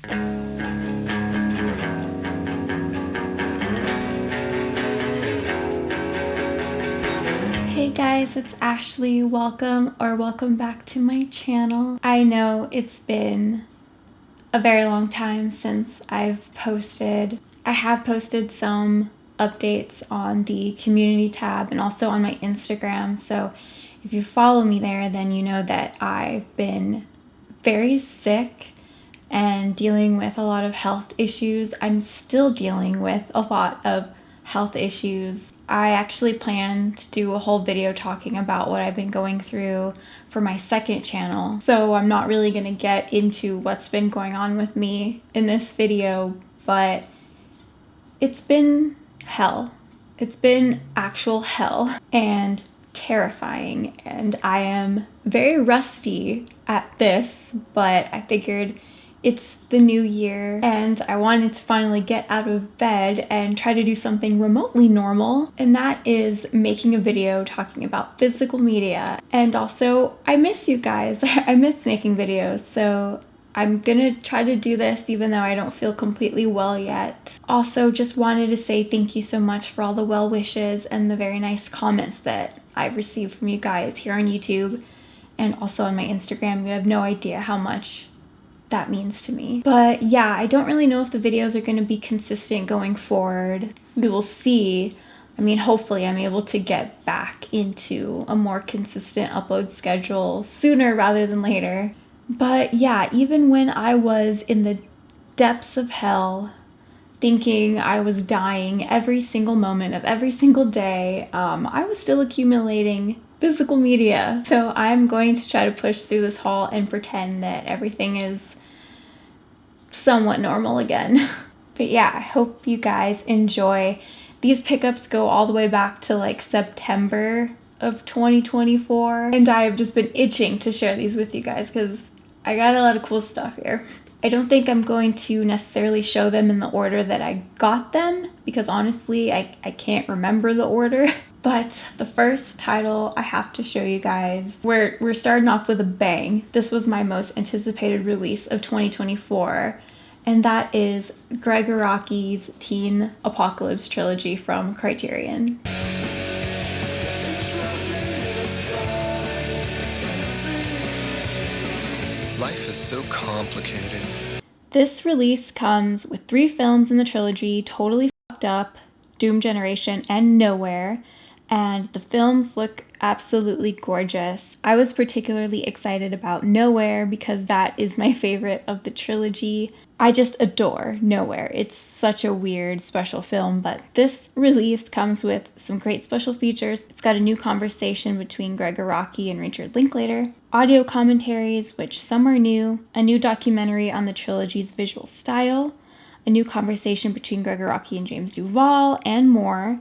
Hey guys, it's Ashley. Welcome back to my channel. I know it's been a very long time since I've posted. I have posted some updates on the community tab and also on my Instagram. So if you follow me there, then you know that I've been very sick and dealing with a lot of health issues. I'm still dealing with a lot of health issues. I actually plan to do a whole video talking about what I've been going through for my second channel. So I'm not really gonna get into what's been going on with me in this video, but it's been hell. It's been actual hell and terrifying, and I am very rusty at this, but I figured it's the new year and I wanted to finally get out of bed and try to do something remotely normal, and that is making a video talking about physical media. And also, I miss you guys. I miss making videos, so I'm gonna try to do this even though I don't feel completely well yet. Also, just wanted to say thank you so much for all the well wishes and the very nice comments that I've received from you guys here on YouTube and also on my Instagram. You have no idea how much that means to me. But yeah, I don't really know if the videos are going to be consistent going forward. We will see. I mean, hopefully I'm able to get back into a more consistent upload schedule sooner rather than later. But yeah, even when I was in the depths of hell, thinking I was dying every single moment of every single day, I was still accumulating physical media. So I'm going to try to push through this haul and pretend that everything is somewhat normal again. But yeah, I hope you guys enjoy. These pickups go all the way back to like September of 2024, and I have just been itching to share these with you guys because I got a lot of cool stuff here. I don't think I'm going to necessarily show them in the order that I got them because honestly I can't remember the order. But the first title I have to show you guys, we're starting off with a bang. This was my most anticipated release of 2024, and that is Greg Araki's Teen Apocalypse trilogy from Criterion. Life is so complicated. This release comes with 3 films in the trilogy, Totally Fucked Up, Doom Generation, and Nowhere. And the films look absolutely gorgeous. I was particularly excited about Nowhere because that is my favorite of the trilogy. I just adore Nowhere. It's such a weird special film, but this release comes with some great special features. It's got a new conversation between Greg Araki and Richard Linklater, audio commentaries, which some are new, a new documentary on the trilogy's visual style, a new conversation between Greg Araki and James Duval, and more.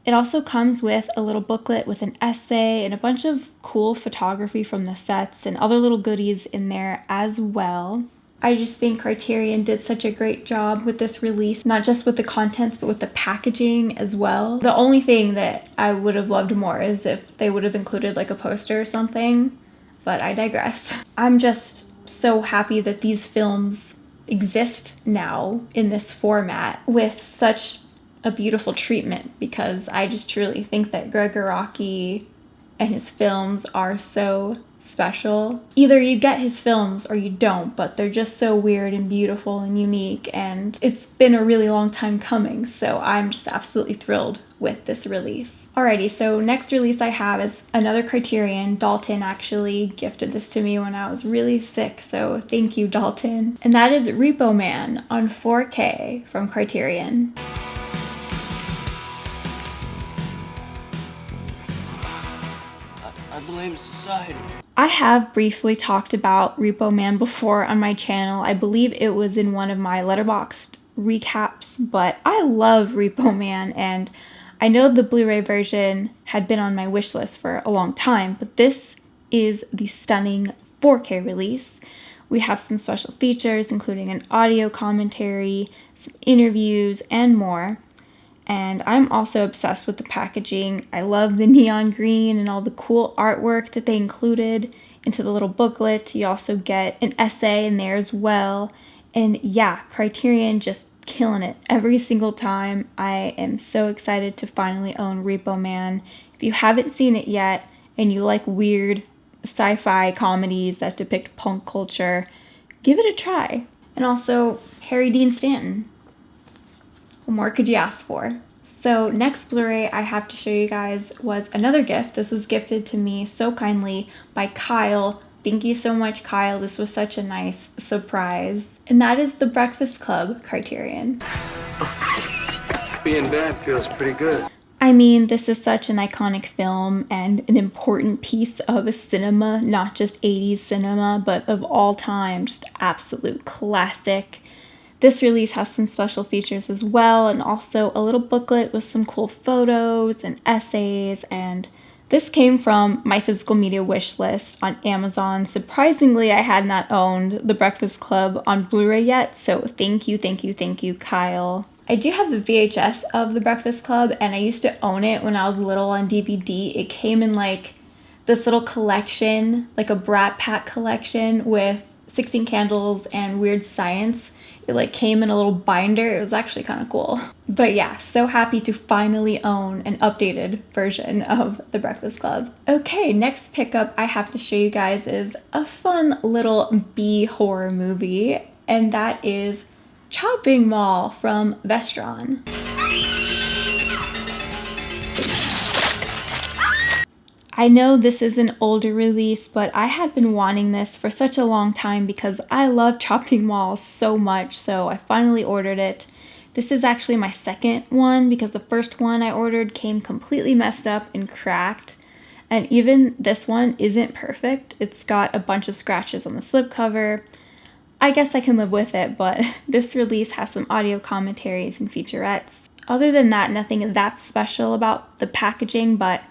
It also comes with a little booklet with an essay and a bunch of cool photography from the sets and other little goodies in there as well. I just think Criterion did such a great job with this release, not just with the contents, but with the packaging as well. The only thing that I would have loved more is if they would have included like a poster or something, but I digress. I'm just so happy that these films exist now in this format with such a beautiful treatment, because I just truly think that Greg Araki and his films are so special. Either you get his films or you don't, but they're just so weird and beautiful and unique, and it's been a really long time coming, so I'm just absolutely thrilled with this release. Alrighty, so next release I have is another Criterion. Dalton actually gifted this to me when I was really sick, so thank you, Dalton. And that is Repo Man on 4K from Criterion. I blame society. I have briefly talked about Repo Man before on my channel. I believe it was in one of my Letterboxd recaps, but I love Repo Man, and I know the Blu-ray version had been on my wish list for a long time, but this is the stunning 4K release. We have some special features, including an audio commentary, some interviews, and more. And I'm also obsessed with the packaging. I love the neon green and all the cool artwork that they included into the little booklet. You also get an essay in there as well. And yeah, Criterion just killing it every single time. I am so excited to finally own Repo Man. If you haven't seen it yet and you like weird sci-fi comedies that depict punk culture, give it a try. And also Harry Dean Stanton. What more could you ask for? So next Blu-ray I have to show you guys was another gift. This was gifted to me so kindly by Kyle. Thank you so much, Kyle. This was such a nice surprise. And that is The Breakfast Club Criterion. Being bad feels pretty good. I mean, this is such an iconic film and an important piece of cinema, not just 80s cinema, but of all time, just absolute classic. This release has some special features as well, and also a little booklet with some cool photos and essays, and this came from my physical media wish list on Amazon. Surprisingly, I had not owned The Breakfast Club on Blu-ray yet, so thank you, Kyle. I do have the VHS of The Breakfast Club, and I used to own it when I was little on DVD. It came in like this little collection, like a Brat Pack collection with 16 Candles and Weird Science. It like came in a little binder. It was actually kind of cool. But yeah, so happy to finally own an updated version of The Breakfast Club. Okay, next pickup I have to show you guys is a fun little B horror movie, and that is Chopping Mall from Vestron. I know this is an older release, but I had been wanting this for such a long time because I love Chopping Mall so much, so I finally ordered it. This is actually my second one because the first one I ordered came completely messed up and cracked. And even this one isn't perfect. It's got a bunch of scratches on the slipcover. I guess I can live with it, but this release has some audio commentaries and featurettes. Other than that, nothing that special about the packaging, but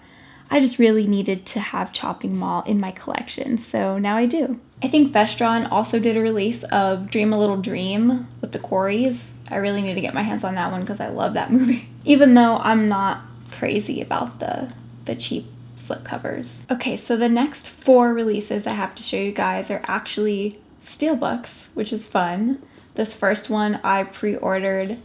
I just really needed to have Chopping Mall in my collection, so now I do. I think Vestron also did a release of Dream a Little Dream with the Quarries. I really need to get my hands on that one because I love that movie. Even though I'm not crazy about the cheap slipcovers. Okay, so the next 4 releases I have to show you guys are actually steelbooks, which is fun. This first one I pre-ordered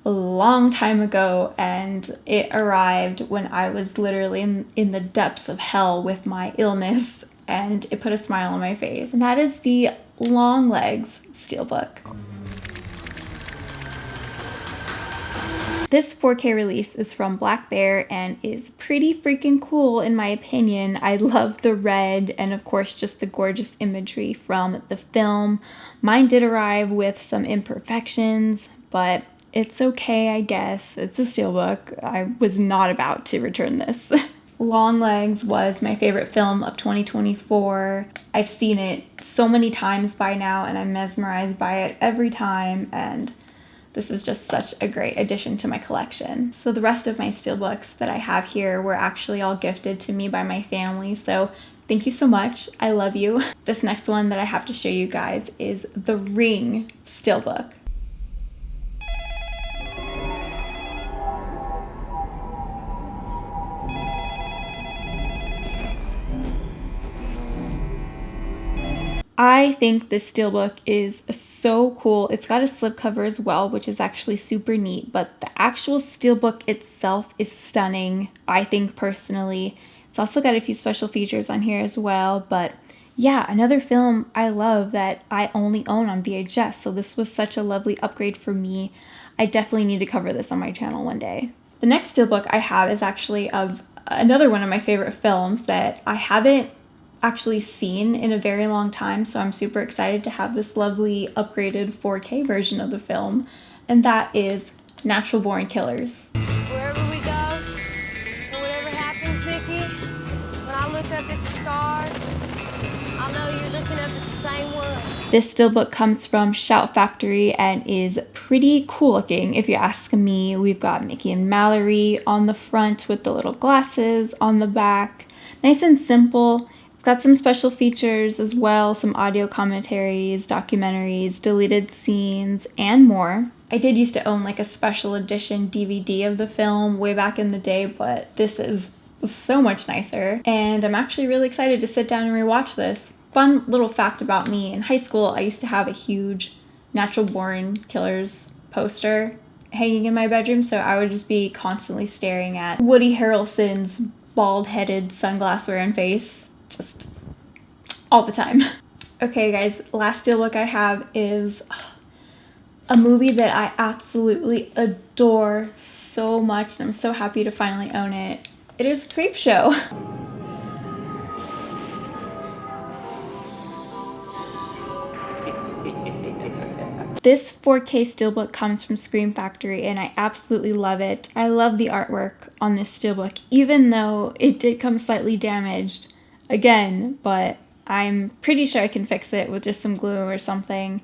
a long time ago, and it arrived when I was literally in the depths of hell with my illness, and it put a smile on my face. And that is the Long Legs steelbook. This 4K release is from Black Bear and is pretty freaking cool in my opinion. I love the red and of course just the gorgeous imagery from the film. Mine did arrive with some imperfections, but it's okay, I guess. It's a steelbook. I was not about to return this. Long Legs was my favorite film of 2024. I've seen it so many times by now and I'm mesmerized by it every time, and this is just such a great addition to my collection. So the rest of my steelbooks that I have here were actually all gifted to me by my family, so thank you so much. I love you. This next one that I have to show you guys is The Ring steelbook. I think this steelbook is so cool. It's got a slipcover as well, which is actually super neat, but the actual steelbook itself is stunning, I think personally. It's also got a few special features on here as well, but yeah, another film I love that I only own on VHS, so this was such a lovely upgrade for me. I definitely need to cover this on my channel one day. The next steelbook I have is actually of another one of my favorite films that I haven't actually seen in a very long time, so I'm super excited to have this lovely upgraded 4K version of the film, and that is Natural Born Killers. Wherever we go, and whatever happens, Mickey, when I look up at the stars, I'll know you're looking up at the same ones. This steelbook comes from Shout Factory and is pretty cool looking if you ask me. We've got Mickey and Mallory on the front with the little glasses on the back. Nice and simple. It's got some special features as well, some audio commentaries, documentaries, deleted scenes, and more. I did used to own like a special edition DVD of the film way back in the day, but this is so much nicer. And I'm actually really excited to sit down and rewatch this. Fun little fact about me, in high school I used to have a huge Natural Born Killers poster hanging in my bedroom, so I would just be constantly staring at Woody Harrelson's bald-headed sunglass wearing face just all the time. Okay guys, last steelbook I have is a movie that I absolutely adore so much, and I'm so happy to finally own it. It is Creepshow. This 4K steelbook comes from Scream Factory and I absolutely love it. I love the artwork on this steelbook, even though it did come slightly damaged again, but I'm pretty sure I can fix it with just some glue or something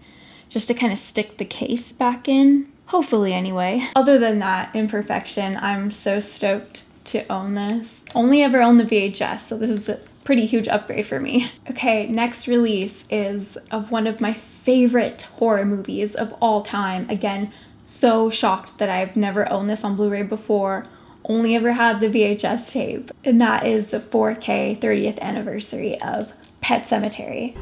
just to kind of stick the case back in. Hopefully anyway. Other than that imperfection, I'm so stoked to own this. Only ever owned the VHS, so this is a pretty huge upgrade for me. Okay, next release is of one of my favorite horror movies of all time. Again, so shocked that I've never owned this on Blu-ray before. Only ever had the VHS tape. And that is the 4K 30th anniversary of Pet Sematary.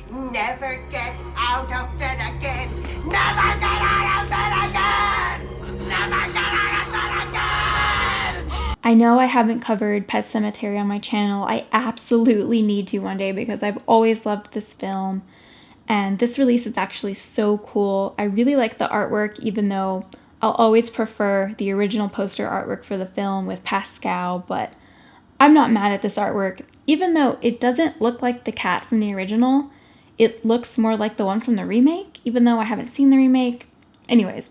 Never get out of bed again! Never get out of bed again! Never get out of bed again! I know I haven't covered Pet Sematary on my channel. I absolutely need to one day because I've always loved this film. And this release is actually so cool. I really like the artwork, even though I'll always prefer the original poster artwork for the film with Pascal, but I'm not mad at this artwork. Even though it doesn't look like the cat from the original, it looks more like the one from the remake, even though I haven't seen the remake. Anyways,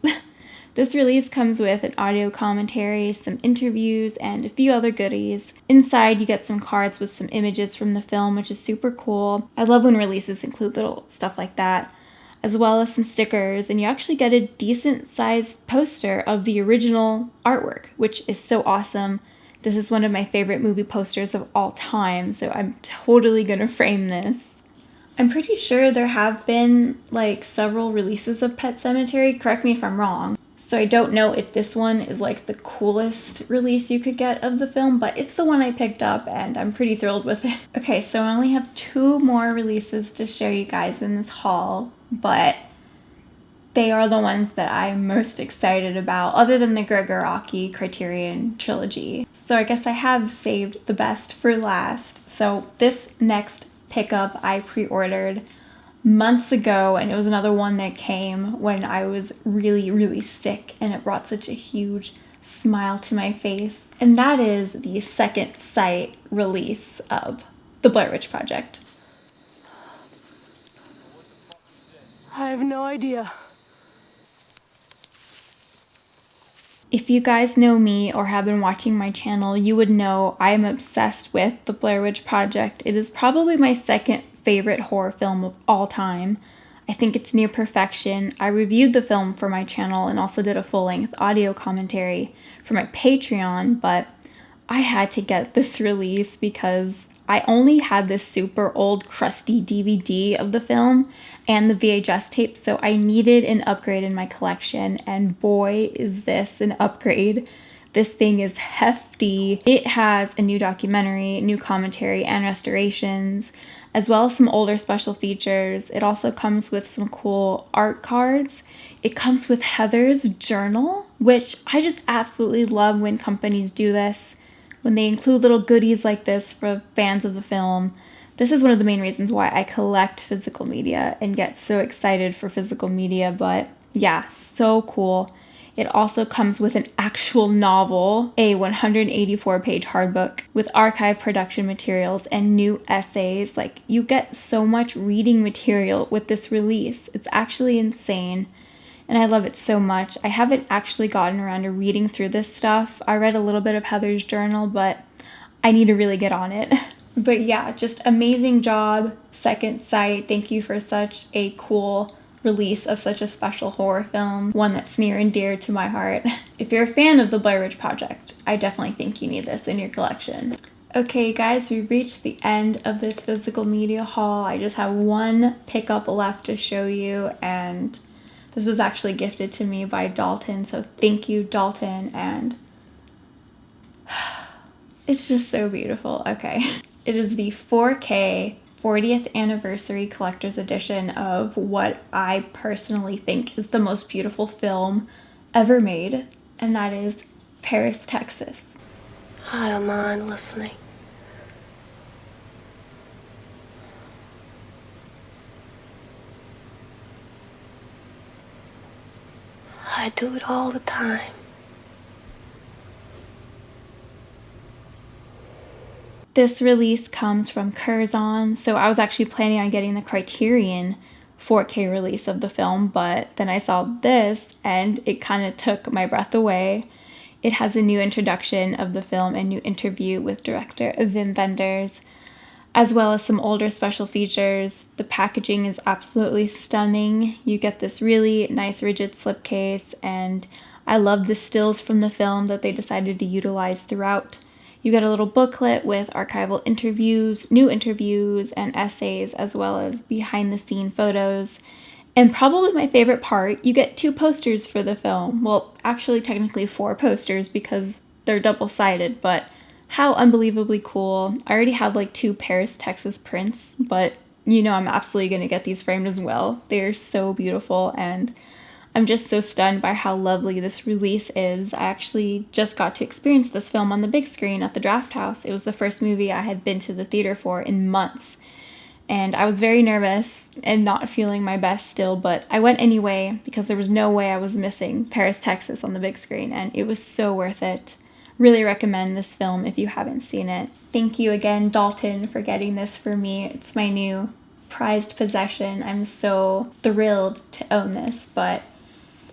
this release comes with an audio commentary, some interviews, and a few other goodies. Inside, you get some cards with some images from the film, which is super cool. I love when releases include little stuff like that, as well as some stickers, and you actually get a decent-sized poster of the original artwork, which is so awesome. This is one of my favorite movie posters of all time, so I'm totally gonna frame this. I'm pretty sure there have been like several releases of Pet Sematary, correct me if I'm wrong. So I don't know if this one is like the coolest release you could get of the film, but it's the one I picked up and I'm pretty thrilled with it. Okay, so I only have 2 more releases to show you guys in this haul, but they are the ones that I'm most excited about, other than the Greg Araki Criterion trilogy. So I guess I have saved the best for last. So this next pickup I pre-ordered months ago, and it was another one that came when I was really sick, and it brought such a huge smile to my face. And that is the Second Sight release of The Blair Witch Project. I have no idea. If you guys know me or have been watching my channel, you would know I am obsessed with The Blair Witch Project. It is probably my second favorite horror film of all time. I think it's near perfection. I reviewed the film for my channel and also did a full-length audio commentary for my Patreon, but I had to get this release because I only had this super old crusty DVD of the film and the VHS tape, so I needed an upgrade in my collection, and boy is this an upgrade. This thing is hefty. It has a new documentary, new commentary, and restorations, as well as some older special features. It also comes with some cool art cards. It comes with Heather's journal, which I just absolutely love when companies do this, when they include little goodies like this for fans of the film. This is one of the main reasons why I collect physical media and get so excited for physical media, but yeah, so cool. It also comes with an actual novel, a 184-page hardbook with archive production materials and new essays. Like, you get so much reading material with this release. It's actually insane, and I love it so much. I haven't actually gotten around to reading through this stuff. I read a little bit of Heather's journal, but I need to really get on it. But yeah, just amazing job, Second Sight. Thank you for such a cool release of such a special horror film, one that's near and dear to my heart. If you're a fan of the Blair Witch Project, I definitely think you need this in your collection. Okay guys, we've reached the end of this physical media haul. I just have one pickup left to show you, and this was actually gifted to me by Dalton, so thank you, Dalton, and it's just so beautiful. Okay. It is the 4K 40th anniversary collector's edition of what I personally think is the most beautiful film ever made, and that is Paris, Texas. I don't mind listening. I do it all the time. This release comes from Curzon, so I was actually planning on getting the Criterion 4K release of the film, but then I saw this and it kind of took my breath away. It has a new introduction of the film and new interview with director Wim Wenders, as well as some older special features. The packaging is absolutely stunning. You get this really nice rigid slipcase, and I love the stills from the film that they decided to utilize throughout. You get a little booklet with archival interviews, new interviews, and essays, as well as behind-the-scene photos. And probably my favorite part, you get 2 posters for the film. Well, actually technically 4 posters because they're double-sided, but how unbelievably cool. I already have like 2 Paris, Texas prints, but you know I'm absolutely going to get these framed as well. They're so beautiful, and I'm just so stunned by how lovely this release is. I actually just got to experience this film on the big screen at the Draft House. It was the first movie I had been to the theater for in months. And I was very nervous and not feeling my best still, but I went anyway because there was no way I was missing Paris, Texas on the big screen, and it was so worth it. Really recommend this film if you haven't seen it. Thank you again, Dalton, for getting this for me. It's my new prized possession. I'm so thrilled to own this, but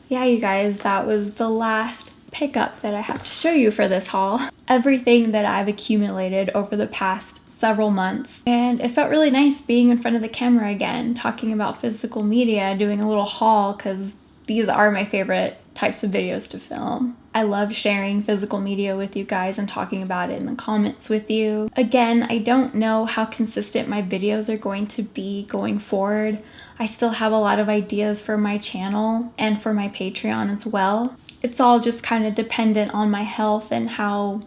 yeah, you guys, that was the last pickup that I have to show you for this haul. Everything that I've accumulated over the past several months, and it felt really nice being in front of the camera again, talking about physical media, doing a little haul, because these are my favorite types of videos to film. I love sharing physical media with you guys and talking about it in the comments with you. Again, I don't know how consistent my videos are going to be going forward. I still have a lot of ideas for my channel and for my Patreon as well. It's all just kind of dependent on my health and how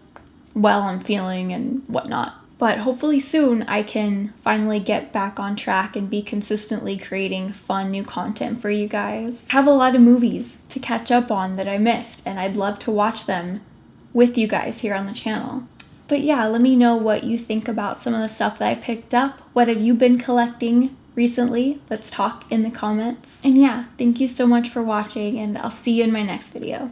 well I'm feeling and whatnot. But hopefully soon I can finally get back on track and be consistently creating fun new content for you guys. I have a lot of movies to catch up on that I missed, and I'd love to watch them with you guys here on the channel. But yeah, let me know what you think about some of the stuff that I picked up. What have you been collecting recently? Let's talk in the comments. And yeah, thank you so much for watching, and I'll see you in my next video.